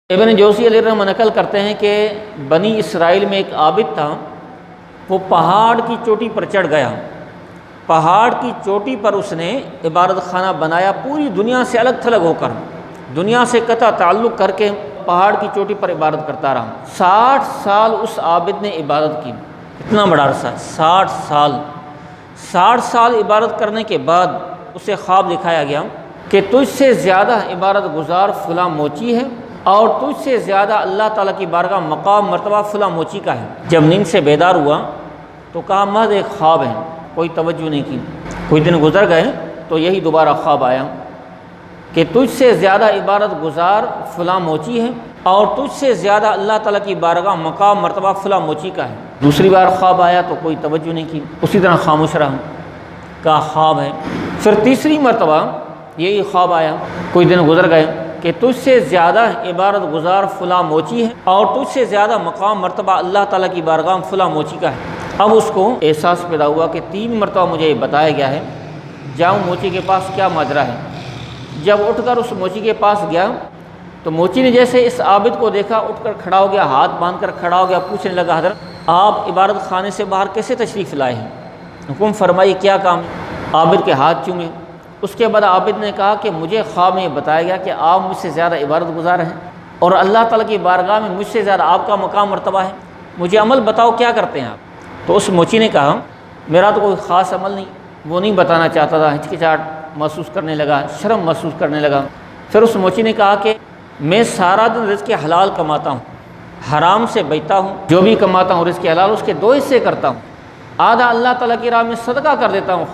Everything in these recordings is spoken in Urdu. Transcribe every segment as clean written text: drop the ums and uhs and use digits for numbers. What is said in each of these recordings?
ابن جوزی علیہ الرحمہ نقل کرتے ہیں کہ بنی اسرائیل میں ایک عابد تھا، وہ پہاڑ کی چوٹی پر چڑھ گیا، پہاڑ کی چوٹی پر اس نے عبادت خانہ بنایا، پوری دنیا سے الگ تھلگ ہو کر، دنیا سے قطع تعلق کر کے پہاڑ کی چوٹی پر عبادت کرتا رہا۔ 60 سال اس عابد نے عبادت کی، اتنا بڑا عرصہ، 60 سال عبادت کرنے کے بعد اسے خواب دکھایا گیا کہ تجھ سے زیادہ عبادت گزار فلاں موچی ہے، اور تجھ سے زیادہ اللہ تعالیٰ کی بارگاہ مقام مرتبہ فلاں موچی کا ہے۔ جب نیند سے بیدار ہوا تو کہا محض ایک خواب ہے، کوئی توجہ نہیں کی۔ کچھ دن گزر گئے تو یہی دوبارہ خواب آیا کہ تجھ سے زیادہ عبادت گزار فلاں موچی ہے، اور تجھ سے زیادہ اللہ تعالیٰ کی بارگاہ مقام مرتبہ فلاں موچی کا ہے۔ دوسری بار خواب آیا تو کوئی توجہ نہیں کی، اسی طرح خاموش رہا، کہا خواب ہے۔ پھر تیسری مرتبہ یہی خواب آیا، کچھ دن گزر گئے کہ تجھ سے زیادہ عبادت گزار فلاں موچی ہے، اور تجھ سے زیادہ مقام مرتبہ اللہ تعالیٰ کی بارگاہ فلاں موچی کا ہے۔ اب اس کو احساس پیدا ہوا کہ 3 مرتبہ مجھے یہ بتایا گیا ہے، جاؤں موچی کے پاس، کیا ماجرا ہے۔ جب اٹھ کر اس موچی کے پاس گیا تو موچی نے جیسے اس عابد کو دیکھا، اٹھ کر کھڑا ہو گیا، ہاتھ باندھ کر کھڑا ہو گیا، پوچھنے لگا حضرت آپ عبادت خانے سے باہر کیسے تشریف لائے ہیں، حکم فرمائیے کیا کام ہے۔ عابد کے ہاتھ چومے۔ اس کے بعد عابد نے کہا کہ مجھے خواب میں بتایا گیا کہ آپ مجھ سے زیادہ عبادت گزار ہیں، اور اللہ تعالیٰ کی بارگاہ میں مجھ سے زیادہ آپ کا مقام مرتبہ ہے، مجھے عمل بتاؤ کیا کرتے ہیں آپ۔ تو اس موچی نے کہا میرا تو کوئی خاص عمل نہیں، وہ نہیں بتانا چاہتا تھا، ہچکچاہٹ محسوس کرنے لگا، شرم محسوس کرنے لگا۔ پھر اس موچی نے کہا کہ میں سارا دن رزق حلال کماتا ہوں، حرام سے بچتا ہوں، جو بھی کماتا ہوں رزق حلال اس کے 2 حصے کرتا ہوں، آدھا اللہ تعالیٰ کی راہ میں صدقہ کر دیتا ہوں،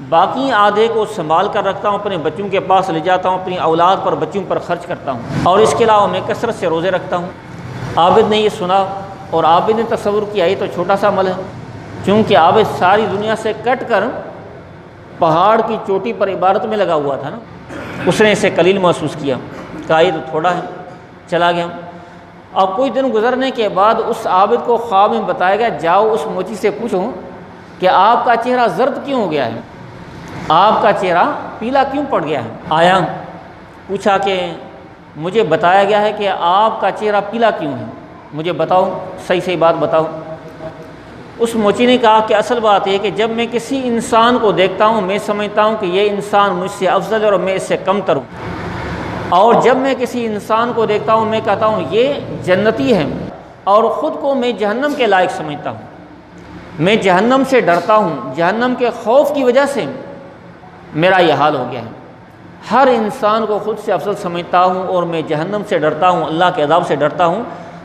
باقی آدھے کو سنبھال کر رکھتا ہوں، اپنے بچوں کے پاس لے جاتا ہوں، اپنی اولاد پر بچوں پر خرچ کرتا ہوں، اور اس کے علاوہ میں کثرت سے روزے رکھتا ہوں۔ عابد نے یہ سنا اور عابد نے تصور کیا یہ تو چھوٹا سا عمل ہے، چونکہ عابد ساری دنیا سے کٹ کر پہاڑ کی چوٹی پر عبادت میں لگا ہوا تھا نا، اس نے اسے قلیل محسوس کیا، کہا یہ تو تھوڑا ہے، چلا گیا۔ اب کچھ دن گزرنے کے بعد اس عابد کو خواب میں بتایا گیا جاؤ اس موچی سے پوچھو کہ آپ کا چہرہ زرد کیوں ہو گیا ہے، آپ کا چہرہ پیلا کیوں پڑ گیا ہے۔ آیا پوچھا کہ مجھے بتایا گیا ہے کہ آپ کا چہرہ پیلا کیوں ہے، مجھے بتاؤ، صحیح بات بتاؤ۔ اس موچی نے کہا کہ اصل بات یہ کہ جب میں کسی انسان کو دیکھتا ہوں میں سمجھتا ہوں کہ یہ انسان مجھ سے افضل ہے اور میں اس سے کم تر ہوں، اور جب میں کسی انسان کو دیکھتا ہوں میں کہتا ہوں یہ جنتی ہے، اور خود کو میں جہنم کے لائق سمجھتا ہوں، میں جہنم سے ڈرتا ہوں، جہنم کے خوف کی وجہ سے میرا یہ حال ہو گیا ہے۔ ہر انسان کو خود سے افضل سمجھتا ہوں اور میں جہنم سے ڈرتا ہوں، اللہ کے عذاب سے ڈرتا ہوں،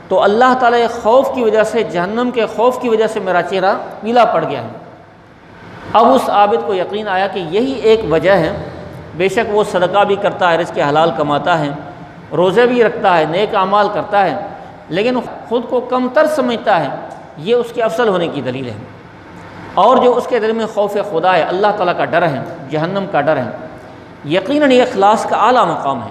تو اللہ تعالیٰ خوف کی وجہ سے، جہنم کے خوف کی وجہ سے میرا چہرہ پیلا پڑ گیا ہے۔ اب اس عابد کو یقین آیا کہ یہی ایک وجہ ہے، بے شک وہ صدقہ بھی کرتا ہے، رزق حلال کماتا ہے، روزے بھی رکھتا ہے، نیک اعمال کرتا ہے، لیکن خود کو کم تر سمجھتا ہے، یہ اس کے افضل ہونے کی دلیل ہے۔ اور جو اس کے دل میں خوف خدا ہے، اللہ تعالیٰ کا ڈر ہے، جہنم کا ڈر ہے، یقیناً یہ اخلاص کا اعلیٰ مقام ہے۔